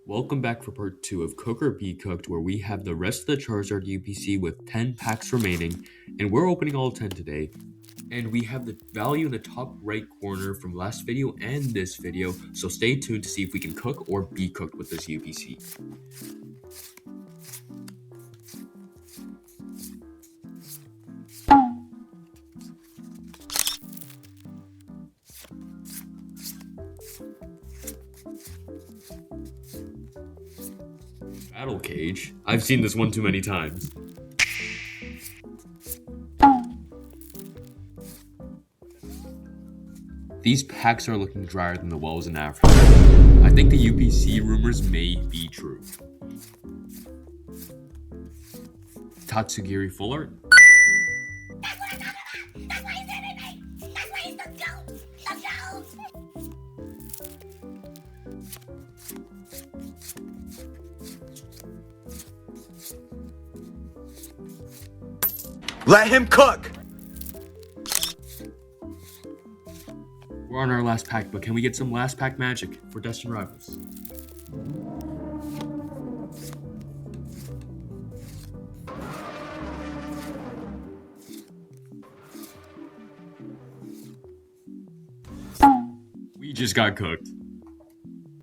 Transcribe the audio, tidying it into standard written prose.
Welcome back for part 2 of Cook or Be Cooked, where we have the rest of the Charizard UPC with 10 packs remaining, and we're opening all 10 today. And we have the value in the top right corner from last video and this video, so stay tuned to see if we can cook or be cooked with this UPC. Battle Cage? I've seen this one too many times. These packs are looking drier than the wells in Africa. I think the UPC rumors may be true. Tatsugiri Full Art? That's what I'm talking about! That's why he's hitting me! That's why he's the goat! The goat! Let him cook! We're on our last pack, but can we get some last pack magic for Destined Rivals? We just got cooked.